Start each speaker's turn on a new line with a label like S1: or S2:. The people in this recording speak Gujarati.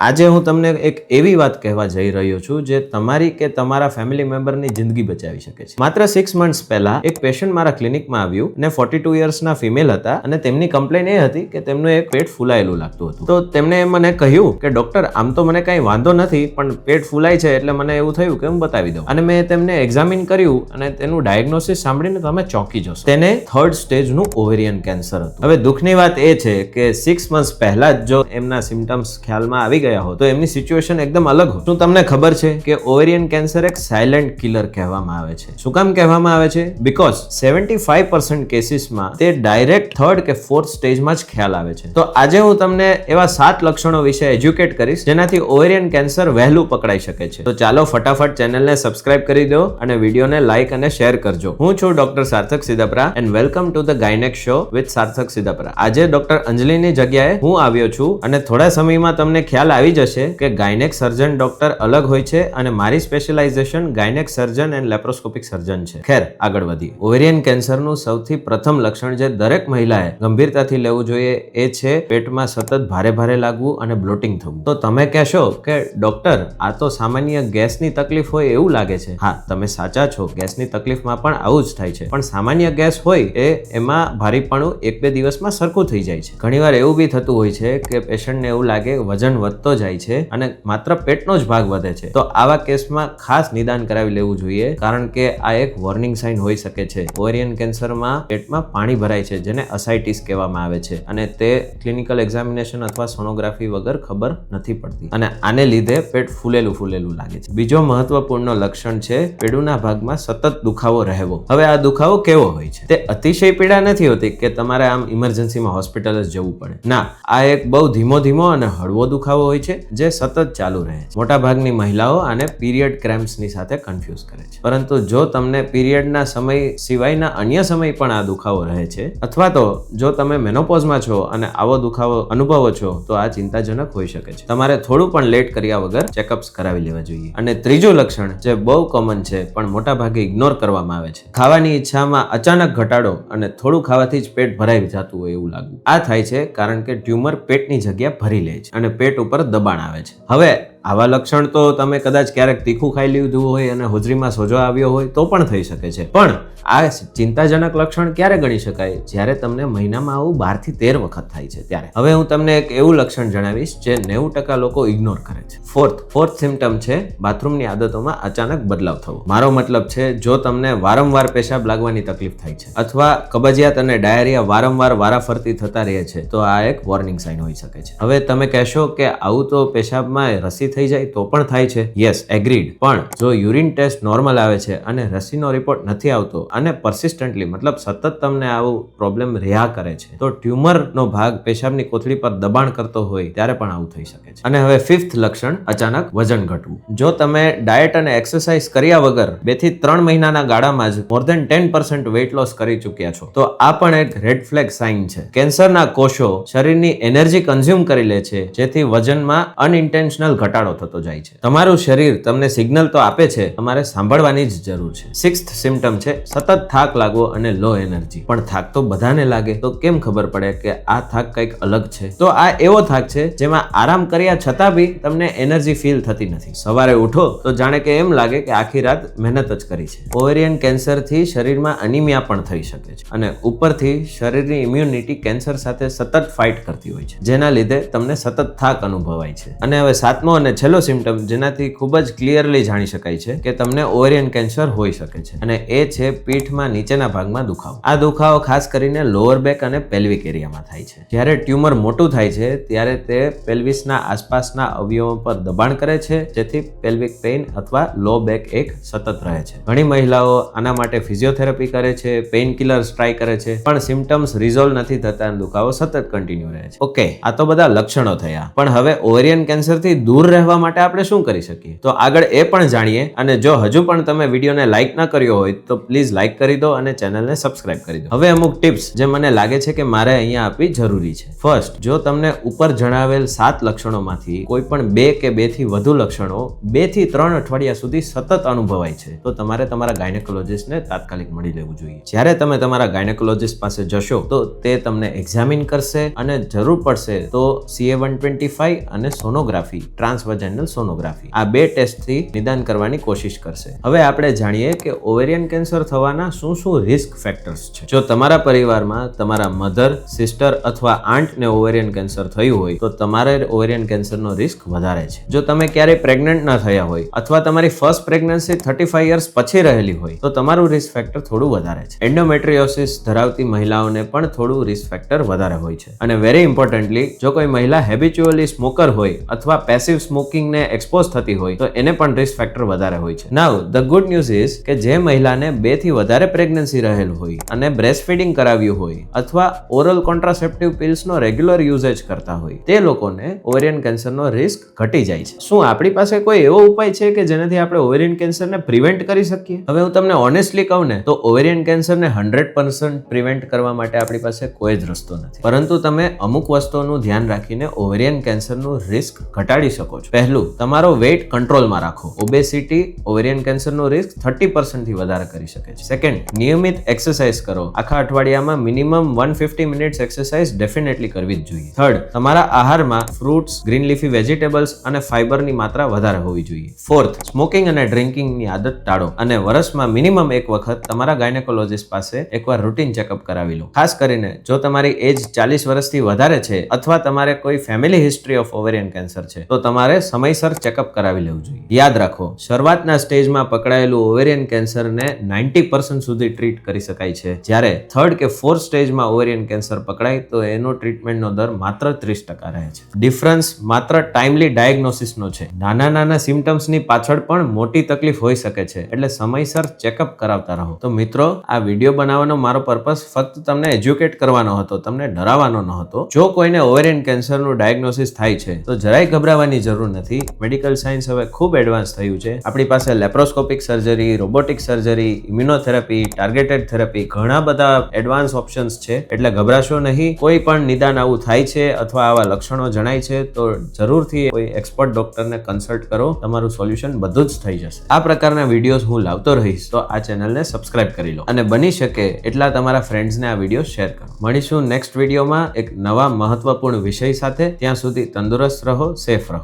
S1: આજે હું તમને એક એવી વાત કહેવા જઈ રહ્યો છું જે તમારી કે તમારા ફેમિલી મેમ્બરની જિંદગી બચાવી શકે છે. માત્ર 6 મંથ્સ પહેલા એક પેશન્ટ મારા ક્લિનિકમાં આવ્યું અને 42 યર્સના ફિમેલ હતા અને તેમની કમ્પ્લેન એ હતી કે તેમનું એક પેટ ફૂલાયેલું લાગતું હતું. તો તેમણે મને કહ્યું કે ડોક્ટર આમ તો મને કઈ વાંધો નથી પણ પેટ ફૂલાય છે એટલે મને એવું થયું કે હું બતાવી દઉં. અને મેં તેમને એક્ઝામિન કર્યું અને તેનું ડાયગ્નોસિસ સાંભળીને તમે ચોંકી જશો. તેને 3rd સ્ટેજનું ઓવેરિયન કેન્સર હતું. હવે દુઃખની વાત એ છે કે 6 મંથ્સ પહેલા જ જો એમના સિમ્ટમ્સ ખ્યાલમાં આવી ગયા હોત તો એમની સિચ્યુએશન એકદમ અલગ હોત. શું તમને ખબર છે કે ઓવેરિયન કેન્સર એક સાયલેન્ટ કિલર કહેવામાં આવે છે? શું કામ કહેવામાં આવે છે? બીકોઝ 75% કેસીસમાં તે ડાયરેક્ટ 3rd કે 4th સ્ટેજમાં જ ખ્યાલ આવે છે. તો આજે હું તમને એવા 7 લક્ષણો વિશે એજ્યુકેટ કરીશ જેનાથી ઓવેરિયન કેન્સર વહેલું પકડાઈ શકે છે. તો ચાલો ફટાફટ ચેનલને સબસ્ક્રાઇબ કરી દો અને વિડીયોને લાઇક અને શેર કરજો. હું છું ડોક્ટર સાર્થક Siddhpara and welcome to the gynaec show with સાર્થક સિદ્ધપરા. આજે ડોક્ટર અંજલિની જગ્યાએ હું આવ્યો છું અને થોડા સમયમાં તમને ખ્યાલ આવી જશે કે ગાયનેક સર્જન ડોક્ટર અલગ હોય છે અને મારી specialisation gynaec surgeon and laparoscopic સર્જન છે. ખેર, આગળ વધીએ. ઓવેરિયન કેન્સરનું સૌથી પ્રથમ લક્ષણ જે દરેક મહિલાએ ગંભીરતાથી લેવું જોઈએ એ છે પેટમાં સતત ભારે ભારે લાગવું અને બ્લોટિંગ થવું. તો તમે કહેશો કે ડોક્ટર આ તો સામાન્ય ગેસની તકલીફ હોય એવું લાગે છે. હા, તમે સાચા છો, ગેસની તકલીફમાં પણ આવું જ થાય છે. પણ સામાન્ય ગેસ હોય એમાં ભારીપણું 1-2 દિવસમાં સરખું થઈ જાય છે. ઘણીવાર એવું બી થતું હોય છે કે પેશન્ટને એવું લાગે વજન વધતો જાય છે અને માત્ર પેટનો જ ભાગ વધે છે. તો આવા કેસમાં ખાસ નિદાન કરાવી લેવું જોઈએ કારણ કે આ એક વોર્નિંગ સાઇન હોઈ શકે છે. ઓવેરિયન કેન્સરમાં પેટમાં પાણી ભરાય છે જેને અસાઇટિસ કહેવામાં આવે છે અને તે ક્લિનિકલ એક્ઝામિનેશન અથવા સોનોગ્રાફી વગર ખબર નથી પડતી અને આને લીધે પેટ ફૂલેલું લાગે છે. બીજો મહત્વપૂર્ણ લક્ષણ છે પેડુના ભાગમાં સતત દુખાવો રહેવો. હવે આ દુખાવો કેવો હોય છે? તે અતિશય પીડા નથી હોતી કે તમારે આમ ઇમરજન્સીમાં હોસ્પિટલ જ જવું પડે. ના, આ એક બહુ ધીમો અને હળવો દુખાવો હોય છે જે સતત ચાલુ રહે છે. મોટા ભાગની મહિલાઓ આને પીરિયડ ક્રેમ્પ્સની સાથે કન્ફ્યુઝ કરે છે. પરંતુ જો તમને પીરિયડના સમય સિવાયના અન્ય સમય પણ આ દુખાવો રહે છે અથવા તો જો તમે મેનોપોઝમાં છો અને આવો દુખાવો અનુભવો છો તો આ ચિંતાજનક હોઈ શકે છે. તમારે થોડું પણ લેટ કર્યા વગર ચેકઅપ્સ કરાવી લેવા જોઈએ. અને ત્રીજું લક્ષણ જે બહુ કોમન છે પણ મોટા ભાગે ઇગ્નોર કરવામાં આવે છે, ખાવાની ઈચ્છામાં અચાનક ઘટાડો અને થોડું ખાવાથી જ પેટ ભરાઈ જતું હોય એવું લાગવું. આ થાય છે કારણ કે ટ્યુમર પેટની જગ્યા ભરી લે છે અને પેટ ઉપર દબાણ આવે છે. હવે આવા લક્ષણ તો તમે કદાચ ક્યારેક તીખું ખાઈ લીધું હોય અને હોજરીમાં સોજો આવ્યો હોય તો પણ થઈ શકે છે. પણ આ ચિંતાજનક લક્ષણ ક્યારે ગણી શકાય? જ્યારે તમને મહિનામાં આવું 12 થી 13 વખત થાય છે ત્યારે. હવે હું તમને એક એવું લક્ષણ જણાવીશ જે 90% લોકો ઇગ્નોર કરે છે. ફોર્થ સિમ્ટમ છે બાથરૂમની આદતોમાં અચાનક બદલાવ થવો. મારો મતલબ છે જો તમને વારંવાર પેશાબ લાગવાની તકલીફ થાય છે અથવા કબજિયાત અને ડાયરિયા વારંવાર વારાફરતી થતા રહે છે તો આ એક વોર્નિંગ સાઇન હોઈ શકે છે. હવે તમે કહેશો કે આવું તો પેશાબમાં રસી થઈ જાય તો પણ થાય છે. Yes, agreed. પણ જો યુરિન ટેસ્ટ નોર્મલ આવે છે અને રસીનો રિપોર્ટ નથી આવતો અને પરસિસ્ટન્ટલી મતલબ સતત તમને આવું પ્રોબ્લેમ રહ્યા કરે છે તો ટ્યુમરનો ભાગ પેશાબની કોથળી પર દબાણ કરતો હોય ત્યારે પણ આવું થઈ શકે છે. અને હવે 5th લક્ષણ અચાનક વજન ઘટવું. જો તમે ડાયટ અને એક્સરસાઇઝ કર્યા વગર 2 થી 3 મહિનાના ગાળામાં જ more than 10% વેઇટ લોસ કરી ચૂક્યા છો તો આ પણ એક રેડ ફ્લેગ સાઇન છે. કેન્સરના કોષો શરીરની એનર્જી કન્ઝ્યુમ કરી લે છે જેથી વજનમાં અનઇન્ટેન્શનલ ઘટાડો થતો જાય છે. તમારું શરીર તમને સિગ્નલ તો આપે છે, તમારે સાંભળવાની જ જરૂર છે. 6th સિમ્ટમ છે સતત થાક લાગવો અને લો એનર્જી. પણ થાક તો બધાને લાગે તો કેમ ખબર પડે કે આ થાક કંઈક અલગ છે? તો આ એવો થાક છે જેમાં આરામ કર્યા છતાં બી તમને એનર્જી ફીલ થતી નથી. સવારે ઉઠો તો જાણે કે એમ લાગે કે આખી રાત મહેનત જ કરી છે. ઓવેરિયન કેન્સરથી શરીરમાં અનિમિયા પણ થઈ શકે છે અને ઉપરથી શરીરની ઇમ્યુનિટી કેન્સર સાથે સતત ફાઇટ કરતી હોય છે જેના લીધે તમને સતત થાક અનુભવાય છે. અને હવે 7મો અને છેલ્લો સિમ્ટમ જેનાથી ખૂબ જ ક્લિયરલી જાણી શકાય છે કે તમને ઓવેરિયન કેન્સર હોઈ શકે છે અને એ છે પીઠમાં નીચેના ભાગમાં દુખાવો. આ દુખાવો ખાસ કરીને લોઅર બેક અને પેલ્વિક એરિયામાં થાય છે. જ્યારે ટ્યુમર મોટું થાય છે ત્યારે તે પેલ્વિસના આસપાસના અવયવો પર દબાણ કરે છે જેથી પેલ્વિક પેઇન અથવા લો બેક એક સતત રહે છે. ઘણી મહિલાઓ આના માટે ફિઝિયોથેરાપી કરે છે, પેઇન કિલર્સ ટ્રાય કરે છે પણ સિમ્ટમ્સ રિઝોલ્વ નથી થતા અને દુખાવો સતત કન્ટિન્યુ રહે છે. ઓકે, આ તો બધા લક્ષણો થયા પણ હવે ઓવેરિયન કેન્સરથી દૂર રહેવા માટે આપણે શું કરી શકીએ? તો આગળ એ પણ જાણીએ. અને જો હજુ પણ તમે વિડીયોને લાઈક ન કર્યો હોય તો પ્લીઝ લાઈક કરી દો અને ચેનલને સબસ્ક્રાઇબ કરી દો. હવે અમુક ટિપ્સ જે મને લાગે છે કે મારે અહીંયા આપવી જરૂરી છે. ફર્સ્ટ, જો તમને ઉપર જણાવેલ 7 લક્ષણોમાંથી કોઈ પણ 2 કે 2 થી વધુ લક્ષણો 2 થી 3 અઠવાડિયા સુધી સતત અનુભવાય છે તો તમારે તમારા ગાયનેકોલોજિસ્ટને તાત્કાલિક મળી લેવું જોઈએ. જ્યારે તમે તમારા ગાયનેકોલોજિસ્ટ પાસે જશો તો તે તમને એક્ઝામિન કરશે અને જરૂર પડશે તો CA-125 અને સોનોગ્રાફી, ટ્રાન્સવેજાઇનલ સોનોગ્રાફી, આ 2 ટેસ્ટથી નિદાન કરવાની કોશિશ કરશે. હવે આપણે જાણીએ કે ઓવેરિયન કેન્સર થવાના શું શું રિસ્ક ફેક્ટર્સ છે. જો તમારા પરિવારમાં તમારા મધર, સિસ્ટર અથવા આંટને ઓવેરિયન કેન્સર થયું હોય તો તમારે ઓવેરિયન કેન્સરનો રિસ્ક વધારે છે. જો તમે ક્યારેય પ્રેગ્નન્ટ ન થયા હોય અથવા તમારી ફર્સ્ટ પ્રેગ્નન્સી 35 યર્સ પછી રહેલી હોય તો તમારું રિસ્ક ફેક્ટર થોડું વધારે છે. એન્ડોમેટ્રિયોસિસ ધરાવતી મહિલાઓને પણ થોડું રિસ્ક ફેક્ટર વધારે હોય છે. અને વેરી ઇમ્પોર્ટન્ટલી, જો કોઈ મહિલા હેબિચ્યુઅલી સ્મોકર હોય અથવા પેસિવ સ્મોકિંગને એક્સપોઝ થતી હોય તો એને પણ રિસ્ક ફેક્ટર વધારે હોય છે. નાઉ ધ ગુડ ન્યૂઝ ઇઝ કે જે મહિલાને 2 થી વધારે પ્રેગ્નન્સી રહેલ હોય અને બ્રેસ્ટ ફીડિંગ કરાવ્યું હોય અથવા ઓરલ કોન્ટ્રાસેપ્ટિવ પિલ્સનો રેગ્યુલર યુઝેજ કરતા હોય તે લોકોને ઓવેરિયન કેન્સરનો રિસ્ક ઘટી જાય છે. શું આપણી પાસે કોઈ એવો ઉપાય છે કે જેનાથી આપણે ઓવેરિયન કેન્સરને પ્રિવેન્ટ કરી શકીએ? હવે હું તમને ઓનેસ્ટલી કહું ને તો ઓવેરિયન કેન્સરને 100% પ્રિવેન્ટ કરવા માટે આપણી પાસે કોઈ જ રસ્તો નથી. પરંતુ તમે અમુક વસ્તુઓનું ધ્યાન રાખીને ઓવેરિયન કેન્સરનું રિસ્ક ઘટાડી શકો છો. પહેલું, તમારો વેઇટ કંટ્રોલમાં રાખો. ઓબેસિટી ઓવેરિયન કેન્સરનું રિસ્ક 30% થી વધારે કરી શકે છે. સેકન્ડ, નિયમિત એક્સરસાઇઝ કરો. આખા અઠવાડિયામાં મિનિમમ 150 મિનિટ્સ એક્સરસાઇઝ ડેફિનેટલી કરવી જ જોઈએ. થર્ડ, તમારા આહારમાં ફ્રૂટ્સ, ગ્રીન લીફી વેજીટેબલ્સ અને ફાઈબરની માત્રા વધારે હોવી જોઈએ. ફોર્થ, સ્મોકિંગ અને ડ્રિંકિંગની આદત ટાળો અને વર્ષમાં મિનિમમ એક વખત તમારા ગાયનેકોલોજિસ્ટ પાસે એકવાર રૂટીન ચેકઅપ કરાવી લો. ખાસ કરીને જો તમારી એજ 40 વર્ષથી વધારે છે અથવા તમારે કોઈ family history of ovarian cancer છે તો તમારે સમયસર ચેકઅપ કરાવી લેવું જોઈએ. યાદ રાખો, શરૂઆતના સ્ટેજમાં પકડાયેલું ઓવેરિયન કેન્સરને 90% સુધી ટ્રીટ કરી શકાય છે, જ્યારે 3rd કે 4th સ્ટેજમાં ઓવેરિયન કેન્સર પકડાય તો એનો ટ્રીટમેન્ટનો દર માત્ર 30% રહે છે. ડિફરન્સ માત્ર ટાઈમલી ડાયગ્નોસિસનો છે. નાના સિમ્ટમ્સની પાછળ પણ મોટી તકલીફ હોઈ શકે છે, એટલે સમયસર ચેકઅપ કરાવતા રહો. તો મિત્રો, આ વિડીયો બનાવવાનો મારો પર્પસ ફક્ત તમને એજ્યુકેટ કરવાનો હતો, તમને ડરાવવાનો ન હતો. જો કોઈને ઓવેરિયન કેન્સરનું ડાયગ્નોસિસ થાય છે તો જરાય ગભરાવાની જરૂર નથી. મેડિકલ સાયન્સ હવે ખૂબ એડવાન્સ થયું છે. આપણી પાસે laparoscopic surgery, robotic surgery, immunotherapy, targeted therapy, ઘણા બધા એડવાન્સ ઓપ્શન્સ છે, એટલે ગભરાશો નહીં. કોઈ પણ નિદાન આવું થાય છે અથવા આવા લક્ષણો જણાય છે તો જરૂરથી કોઈ એક્સપર્ટ ડોક્ટરને કન્સલ્ટ કરો. તમારું સોલ્યુશન બધું જ થઈ જશે. આ પ્રકારના વિડીયોઝ હું લાવતો રહીશ, તો આ ચેનલને સબસ્ક્રાઇબ કરી લો અને બની શકે એટલા તમારા ફ્રેન્ડ્સને આ વિડીયો શેર કરો. મળીશું નેક્સ્ટ વિડીયોમાં એક નવા મહત્વપૂર્ણ વિષય સાથે. ત્યાં સુધી તંદુરસ્ત રહો, સેફ રહો.